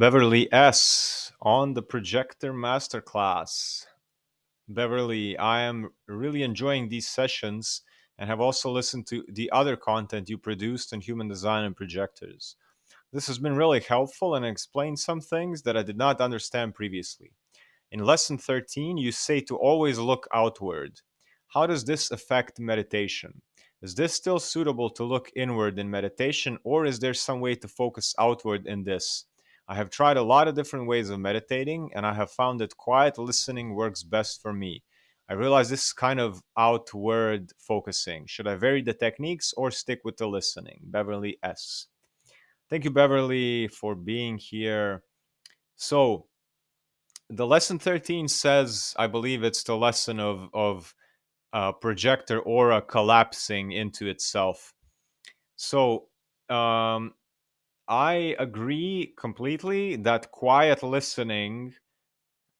Beverly S. on the Projector Masterclass. Beverly, I am really enjoying these sessions and have also listened to the other content you produced in human design and projectors. This has been really helpful and explained some things that I did not understand previously. In lesson 13, you say to always look outward. How does this affect meditation? Is this still suitable to look inward in meditation, or is there some way to focus outward in this? I have tried a lot of different ways of meditating, and I have found that quiet listening works best for me. I realize this is kind of outward focusing. Should I vary the techniques or stick with the listening? Beverly S. Thank you, Beverly, for being here. So, the lesson 13 says, I believe it's the lesson of projector aura collapsing into itself. So um, I agree completely that quiet listening,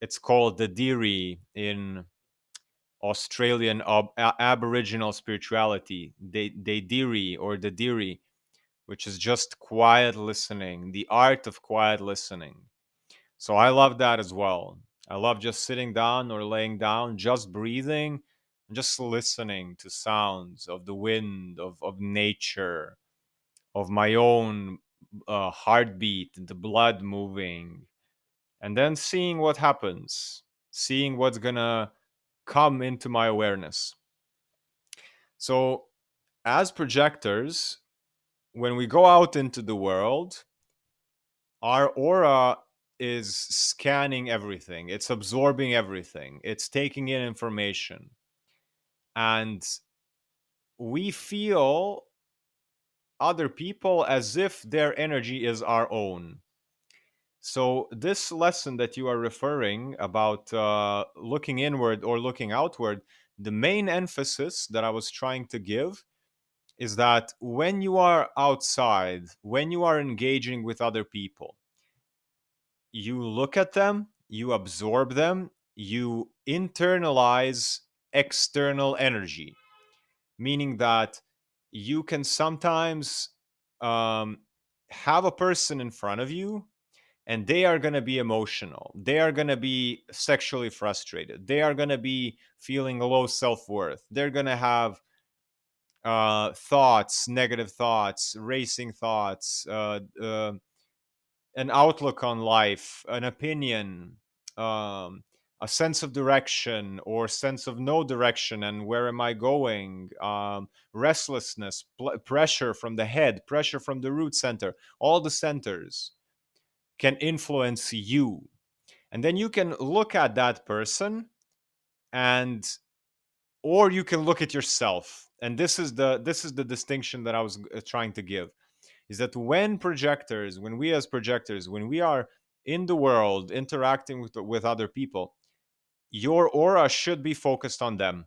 it's called the diri in Australian Aboriginal spirituality, they diri or the diri, which is just quiet listening, the art of quiet listening. So I love that as well. I love just sitting down or laying down, just breathing, and just listening to sounds of the wind, of nature, of my own heartbeat, the blood moving, and then seeing what happens, seeing what's gonna come into my awareness. So, as projectors, when we go out into the world, our aura is scanning everything, it's absorbing everything, it's taking in information, and we feel other people as if their energy is our own. So this lesson that you are referring about, looking inward or looking outward, the main emphasis that I was trying to give is that when you are outside, when you are engaging with other people, you look at them, you absorb them, you internalize external energy, meaning that you can sometimes um, have a person in front of you and they are going to be emotional. They are going to be sexually frustrated. They are going to be feeling low self worth. They're going to have thoughts, negative thoughts, racing thoughts, an outlook on life, an opinion, um, a sense of direction or sense of no direction and where am I going, restlessness, pressure from the head, pressure from the root center. All the centers can influence you. And then you can look at that person and or you can look at yourself. And this is the distinction that I was trying to give, is that when we as projectors, when we are in the world interacting with other people, your aura should be focused on them.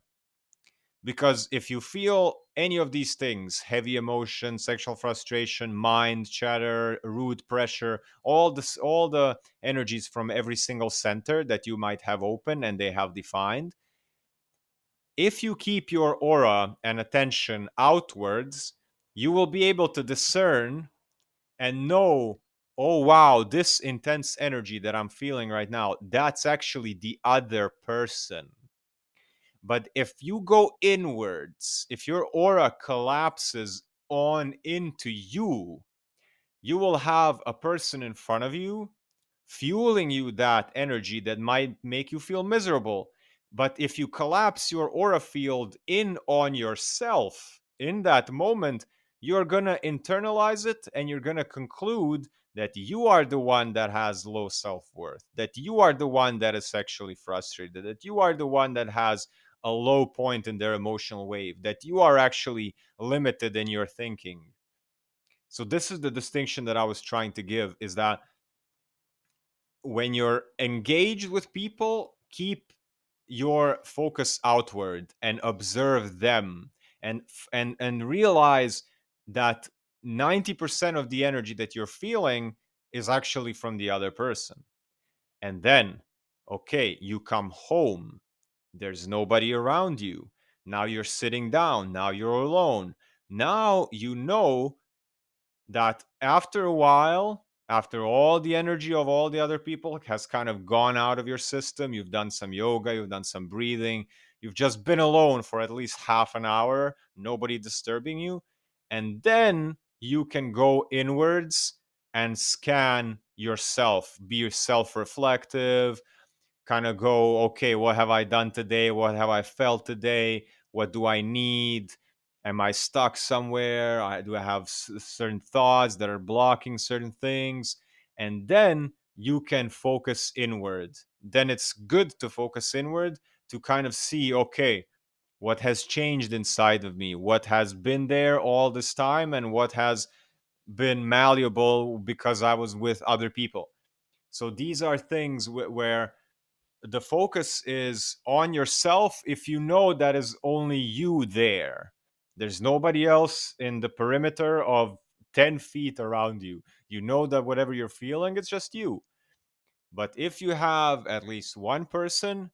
Because if you feel any of these things, heavy emotion, sexual frustration, mind chatter, root pressure, all the energies from every single center that you might have open and they have defined, if you keep your aura and attention outwards, you will be able to discern and know, oh wow, this intense energy that I'm feeling right now, that's actually the other person. But if you go inwards, if your aura collapses on into you, you will have a person in front of you fueling you that energy that might make you feel miserable. But if you collapse your aura field in on yourself in that moment, you're going to internalize it and you're going to conclude that you are the one that has low self worth, that you are the one that is sexually frustrated, that you are the one that has a low point in their emotional wave, that you are actually limited in your thinking. So this is the distinction that I was trying to give, is that when you're engaged with people, keep your focus outward and observe them, and realize that 90% of the energy that you're feeling is actually from the other person. And then, okay, you come home, there's nobody around you. Now you're sitting down, now you're alone. Now you know that after a while after all the energy of all the other people has kind of gone out of your system, you've done some yoga, you've done some breathing, you've just been alone for at least half an hour, nobody disturbing you, and then you can go inwards and scan yourself, be self reflective, kind of go, okay, what have I done today? What have I felt today? What do I need? Am I stuck somewhere? Do I have certain thoughts that are blocking certain things? And then you can focus inward. Then it's good to focus inward to kind of see, okay, what has changed inside of me? What has been there all this time? And what has been malleable because I was with other people? So these are things where the focus is on yourself. If you know that is only you there, there's nobody else in the perimeter of 10 feet around you, you know that whatever you're feeling, it's just you. But if you have at least one person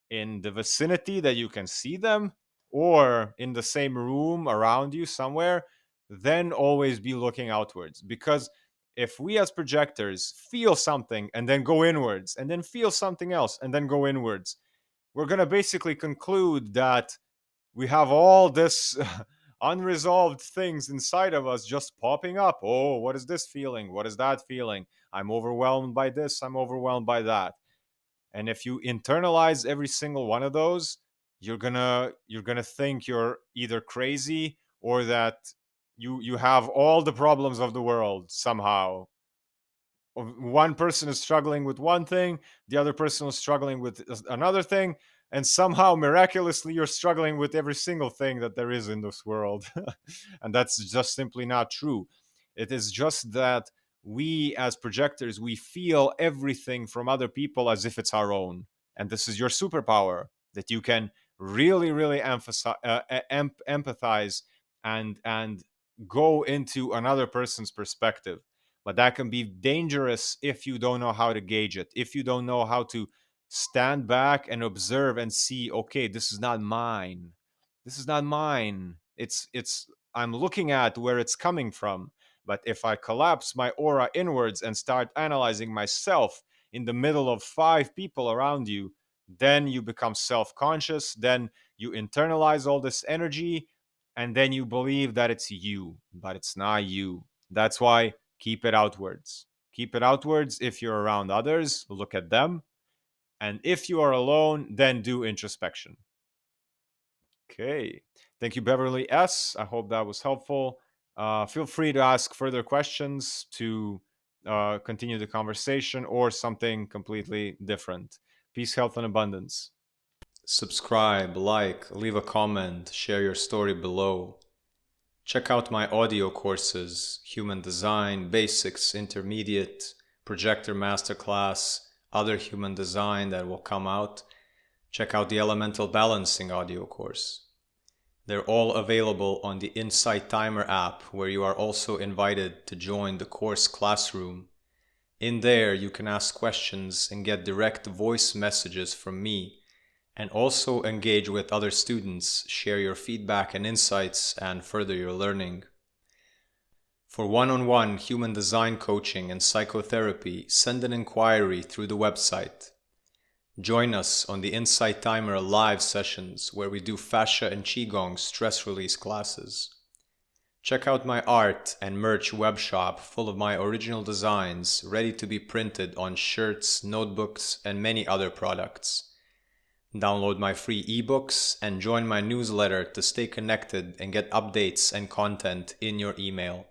in the vicinity that you can see them, or in the same room around you somewhere, then always be looking outwards. Because if we as projectors feel something and then go inwards, and then feel something else and then go inwards, we're going to basically conclude that we have all this unresolved things inside of us just popping up. Oh, what is this feeling? What is that feeling? I'm overwhelmed by this. I'm overwhelmed by that. And if you internalize every single one of those, you're gonna think you're either crazy or that you have all the problems of the world somehow. One person is struggling with one thing, the other person is struggling with another thing, and somehow miraculously you're struggling with every single thing that there is in this world. And that's just simply not true. It is just that we as projectors, we feel everything from other people as if it's our own. And this is your superpower, that you can really really emphasize empathize and go into another person's perspective. But that can be dangerous if you don't know how to gauge it, if you don't know how to stand back and observe and see, okay, this is not mine, this is not mine, it's I'm looking at where it's coming from. But if I collapse my aura inwards and start analyzing myself in the middle of 5 people around you, then you become self-conscious, then you internalize all this energy, and then you believe that it's you, but it's not you. That's why keep it outwards. Keep it outwards. If you're around others, look at them. And if you are alone, then do introspection. Okay. Thank you, Beverly S. I hope that was helpful. Feel free to ask further questions to continue the conversation or something completely different. Peace, health, and abundance. Subscribe, like, leave a comment, share your story below. Check out my audio courses, Human Design, Basics, Intermediate, Projector Masterclass, other Human Design that will come out. Check out the Elemental Balancing audio course. They're all available on the Insight Timer app, where you are also invited to join the course classroom. In there, you can ask questions and get direct voice messages from me, and also engage with other students, share your feedback and insights, and further your learning. For one-on-one human design coaching and psychotherapy, send an inquiry through the website. Join us on the Insight Timer live sessions, where we do fascia and qigong stress release classes. Check out my art and merch web shop full of my original designs ready to be printed on shirts, notebooks, and many other products. Download my free ebooks and join my newsletter to stay connected and get updates and content in your email.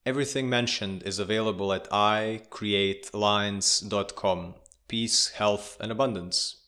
Everything mentioned is available at icreatelines.com. Peace, health, and abundance.